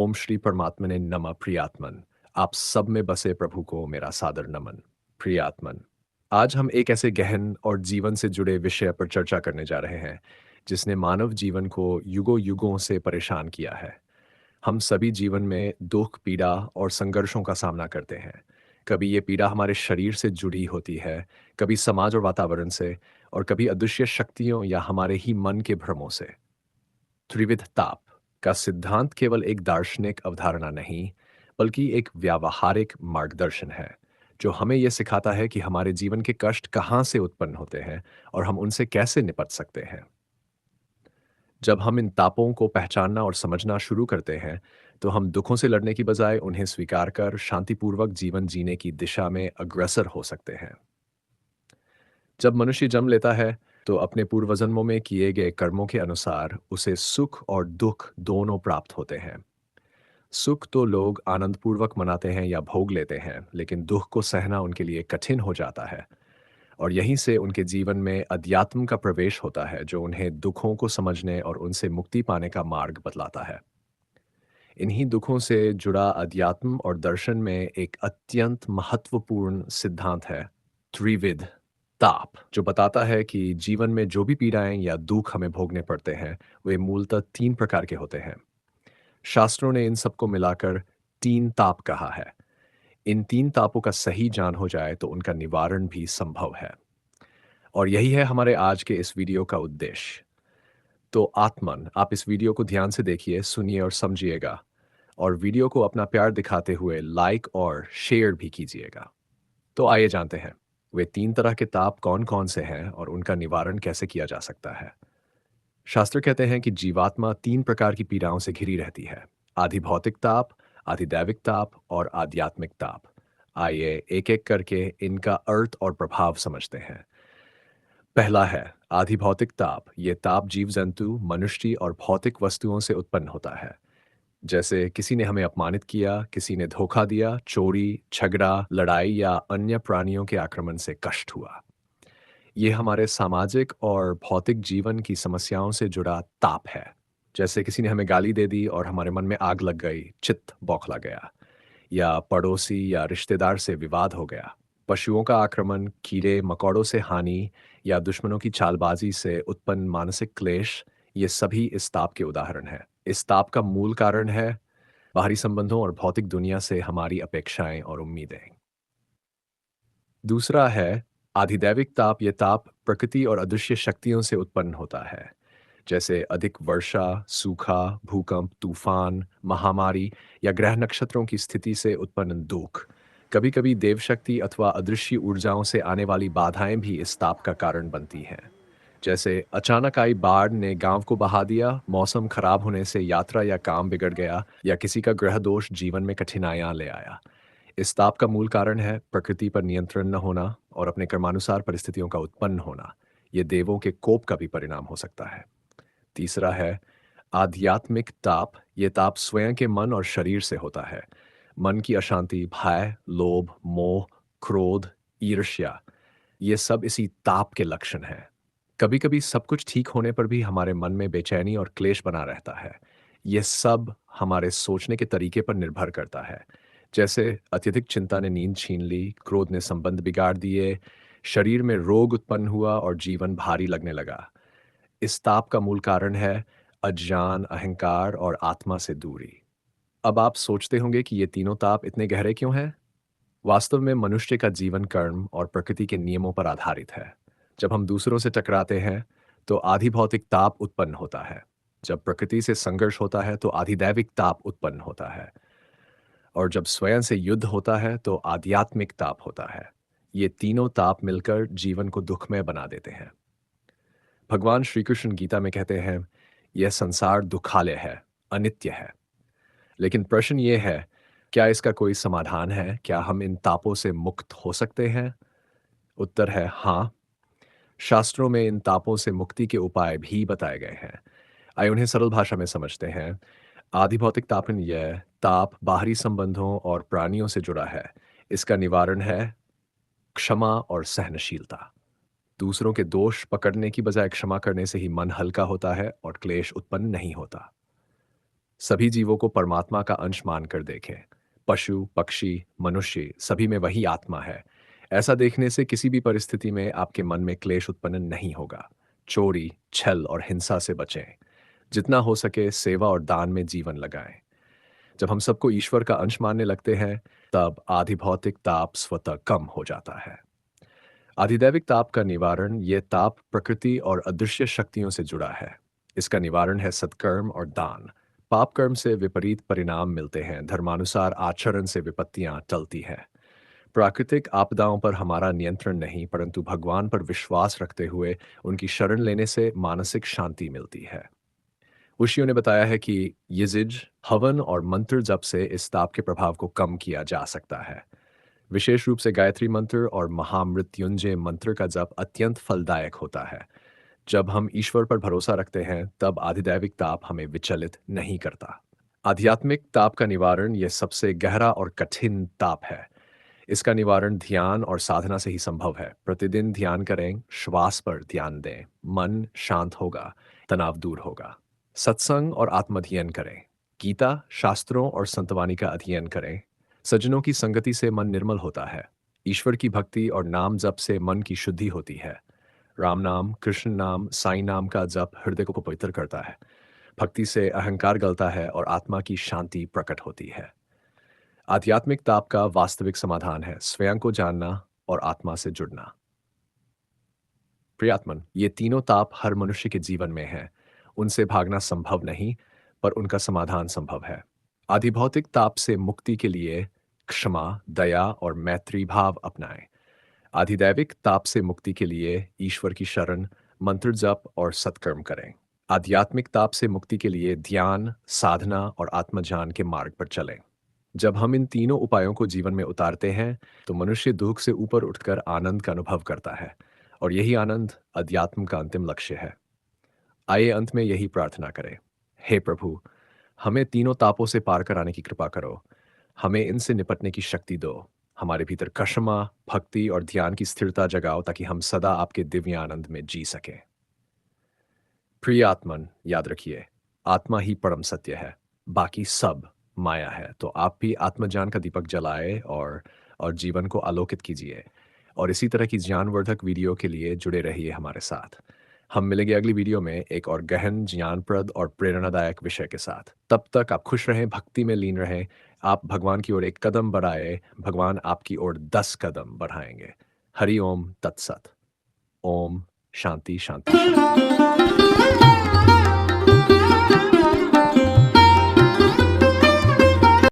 ओम श्री परमात्मने नमः प्रियात्मन। आप सब में बसे प्रभु को मेरा सादर नमन। प्रियात्मन। आज हम एक ऐसे गहन और जीवन से जुड़े विषय पर चर्चा करने जा रहे हैं जिसने मानव जीवन को युगों युगों से परेशान किया है। हम सभी जीवन में दुख, पीड़ा और संघर्षों का सामना करते हैं। कभी ये पीड़ा हमारे शरीर से जुड़ी होती है, कभी समाज और वातावरण से, और कभी अदृश्य शक्तियों या हमारे ही मन के भ्रमों से। त्रिविध ताप का सिद्धांत केवल एक दार्शनिक अवधारणा नहीं, बल्कि एक व्यावहारिक मार्गदर्शन है जो हमें यह सिखाता है कि हमारे जीवन के कष्ट कहाँ से उत्पन्न होते हैं और हम उनसे कैसे निपट सकते हैं। जब हम इन तापों को पहचानना और समझना शुरू करते हैं, तो हम दुखों से लड़ने की बजाय उन्हें स्वीकार कर शांतिपूर्वक जीवन जीने की दिशा में अग्रसर हो सकते हैं। जब मनुष्य जन्म लेता है, तो अपने पूर्वजन्मों में किए गए कर्मों के अनुसार उसे सुख और दुख दोनों प्राप्त होते हैं। सुख तो लोग आनंदपूर्वक मनाते हैं या भोग लेते हैं, लेकिन दुख को सहना उनके लिए कठिन हो जाता है। और यहीं से उनके जीवन में अध्यात्म का प्रवेश होता है, जो उन्हें दुखों को समझने और उनसे मुक्ति पाने का मार्ग बतलाता है। इन्हीं दुखों से जुड़ा अध्यात्म और दर्शन में एक अत्यंत महत्वपूर्ण सिद्धांत है, त्रिविध ताप, जो बताता है कि जीवन में जो भी पीड़ाएं या दुख हमें भोगने पड़ते हैं, वे मूलतः तीन प्रकार के होते हैं। शास्त्रों ने इन सबको मिलाकर तीन ताप कहा है। इन तीन तापों का सही ज्ञान हो जाए तो उनका निवारण भी संभव है। और यही है हमारे आज के इस वीडियो का उद्देश्य। तो आत्मन, आप इस वीडियो को ध्यान से देखिए, सुनिए और समझिएगा। और वीडियो को अपना प्यार दिखाते हुए लाइक और शेयर भी कीजिएगा। तो आइए जानते हैं, वे तीन तरह के ताप कौन कौन से हैं और उनका निवारण कैसे किया जा सकता है। शास्त्र कहते हैं कि जीवात्मा तीन प्रकार की पीड़ाओं से घिरी रहती है: आधि भौतिक ताप, आधिदैविक ताप और आध्यात्मिक ताप। आइए एक एक करके इनका अर्थ और प्रभाव समझते हैं। पहला है आधि भौतिक ताप। ये ताप जीव जंतु, मनुष्य और भौतिक वस्तुओं से उत्पन्न होता है। जैसे किसी ने हमें अपमानित किया, किसी ने धोखा दिया, चोरी, झगड़ा, लड़ाई या अन्य प्राणियों के आक्रमण से कष्ट हुआ। ये हमारे सामाजिक और भौतिक जीवन की समस्याओं से जुड़ा ताप है। जैसे किसी ने हमें गाली दे दी और हमारे मन में आग लग गई, चित्त बौखला गया, या पड़ोसी या रिश्तेदार से विवाद हो गया। पशुओं का आक्रमण, कीड़े मकोड़ों से हानि या दुश्मनों की चालबाजी से उत्पन्न मानसिक क्लेश, ये सभी इस ताप के उदाहरण हैं। इस ताप का मूल कारण है बाहरी संबंधों और भौतिक दुनिया से हमारी अपेक्षाएं और उम्मीदें। दूसरा है आधिदैविक ताप। ये ताप प्रकृति और अदृश्य शक्तियों से उत्पन्न होता है। जैसे अधिक वर्षा, सूखा, भूकंप, तूफान, महामारी या ग्रह नक्षत्रों की स्थिति से उत्पन्न दुख। कभी कभी देव शक्ति अथवा अदृश्य ऊर्जाओं से आने वाली बाधाएं भी इस ताप का कारण बनती हैं। जैसे अचानक आई बाढ़ ने गांव को बहा दिया, मौसम खराब होने से यात्रा या काम बिगड़ गया, या किसी का ग्रह दोष जीवन में कठिनाइयां ले आया। इस ताप का मूल कारण है प्रकृति पर नियंत्रण न होना और अपने कर्मानुसार परिस्थितियों का उत्पन्न होना। ये देवों के कोप का भी परिणाम हो सकता है। तीसरा है आध्यात्मिक ताप। ये ताप स्वयं के मन और शरीर से होता है। मन की अशांति, भय, लोभ, मोह, क्रोध, ईर्ष्या, ये सब इसी ताप के लक्षण हैं। कभी कभी सब कुछ ठीक होने पर भी हमारे मन में बेचैनी और क्लेश बना रहता है। ये सब हमारे सोचने के तरीके पर निर्भर करता है। जैसे अत्यधिक चिंता ने नींद छीन ली, क्रोध ने संबंध बिगाड़ दिए, शरीर में रोग उत्पन्न हुआ और जीवन भारी लगने लगा। इस ताप का मूल कारण है अज्ञान, अहंकार और आत्मा से दूरी। अब आप सोचते होंगे कि ये तीनों ताप इतने गहरे क्यों हैं? वास्तव में मनुष्य का जीवन कर्म और प्रकृति के नियमों पर आधारित है। जब हम दूसरों से टकराते हैं, तो आधि भौतिक ताप उत्पन्न होता है। जब प्रकृति से संघर्ष होता है, तो आधिदैविक ताप उत्पन्न होता है। और जब स्वयं से युद्ध होता है, तो आध्यात्मिक ताप होता है। ये तीनों ताप मिलकर जीवन को दुखमय बना देते हैं। भगवान श्री कृष्ण गीता में कहते हैं, यह संसार दुखालय है, अनित्य है। लेकिन प्रश्न ये है, क्या इसका कोई समाधान है? क्या हम इन तापों से मुक्त हो सकते हैं? उत्तर है हाँ। शास्त्रों में इन तापों से मुक्ति के उपाय भी बताए गए हैं। आइए उन्हें सरल भाषा में समझते हैं। आदि भौतिक तापन, यह ताप बाहरी संबंधों और प्राणियों से जुड़ा है। इसका निवारण है क्षमा और सहनशीलता। दूसरों के दोष पकड़ने की बजाय क्षमा करने से ही मन हल्का होता है और क्लेश उत्पन्न नहीं होता। सभी जीवों को परमात्मा का अंश मानकर देखें। पशु, पक्षी, मनुष्य सभी में वही आत्मा है। ऐसा देखने से किसी भी परिस्थिति में आपके मन में क्लेश उत्पन्न नहीं होगा। चोरी, छल और हिंसा से बचें। जितना हो सके सेवा और दान में जीवन लगाएं। जब हम सबको ईश्वर का अंश मानने लगते हैं, तब आधिभौतिक ताप स्वतः कम हो जाता है। अधिदैविक ताप का निवारण ये ताप प्रकृति और अदृश्य शक्तियों से जुड़ा है। इसका निवारण है सत्कर्म और दान। पाप कर्म से विपरीत परिणाम मिलते हैं, धर्मानुसार आचरण से विपत्तियां टलती हैं। प्राकृतिक आपदाओं पर हमारा नियंत्रण नहीं, परंतु भगवान पर विश्वास रखते हुए उनकी शरण लेने से मानसिक शांति मिलती है। ऋषियों ने बताया है कि यिजिज, हवन और मंत्र जप से इस ताप के प्रभाव को कम किया जा सकता है। विशेष रूप से गायत्री मंत्र और महामृत्युंजय मंत्र का जप अत्यंत फलदायक होता है। जब हम ईश्वर पर भरोसा रखते हैं, तब आधिदैविक ताप हमें विचलित नहीं करता। आध्यात्मिक ताप का निवारण यह सबसे गहरा और कठिन ताप है। इसका निवारण ध्यान और साधना से ही संभव है। प्रतिदिन ध्यान करें, श्वास पर ध्यान दें, मन शांत होगा, तनाव दूर होगा। सत्संग और आत्मध्ययन करें। गीता, शास्त्रों और संतवाणी का अध्ययन करें। सज्जनों की संगति से मन निर्मल होता है। ईश्वर की भक्ति और नाम जप से मन की शुद्धि होती है। राम नाम, कृष्ण नाम, साईं नाम का जप हृदय को पवित्र करता है। भक्ति से अहंकार गलता है और आत्मा की शांति प्रकट होती है। आध्यात्मिक ताप का वास्तविक समाधान है स्वयं को जानना और आत्मा से जुड़ना। प्रियात्मन, ये तीनों ताप हर मनुष्य के जीवन में हैं। उनसे भागना संभव नहीं, पर उनका समाधान संभव है। आधिभौतिक ताप से मुक्ति के लिए क्षमा, दया और मैत्री भाव अपनाएं। आधिदैविक ताप से मुक्ति के लिए ईश्वर की शरण, मंत्र जप और सत्कर्म करें। आध्यात्मिक ताप से मुक्ति के लिए ध्यान, साधना और आत्मज्ञान के मार्ग पर चलें। जब हम इन तीनों उपायों को जीवन में उतारते हैं, तो मनुष्य दुख से ऊपर उठकर आनंद का अनुभव करता है, और यही आनंद अध्यात्म का अंतिम लक्ष्य है। आइए अंत में यही प्रार्थना करें। हे प्रभु, हमें तीनों तापों से पार कराने की कृपा करो। हमें इनसे निपटने की शक्ति दो। हमारे भीतर क्षमा, भक्ति और ध्यान की स्थिरता जगाओ, ताकि हम सदा आपके दिव्य आनंद में जी सकें। प्रिय आत्मन, याद रखिए, आत्मा ही परम सत्य है, बाकी सब माया है। तो आप भी आत्मज्ञान का दीपक जलाए और जीवन को आलोकित कीजिए। और इसी तरह की ज्ञानवर्धक वीडियो के लिए जुड़े रहिए हमारे साथ। हम मिलेंगे अगली वीडियो में एक और गहन, ज्ञानप्रद और प्रेरणादायक विषय के साथ। तब तक आप खुश रहें, भक्ति में लीन रहें। आप भगवान की ओर एक कदम बढ़ाए, भगवान आपकी ओर 10 कदम बढ़ाएंगे। हरि ओम तत्सत। ओम शांति शांति शांति।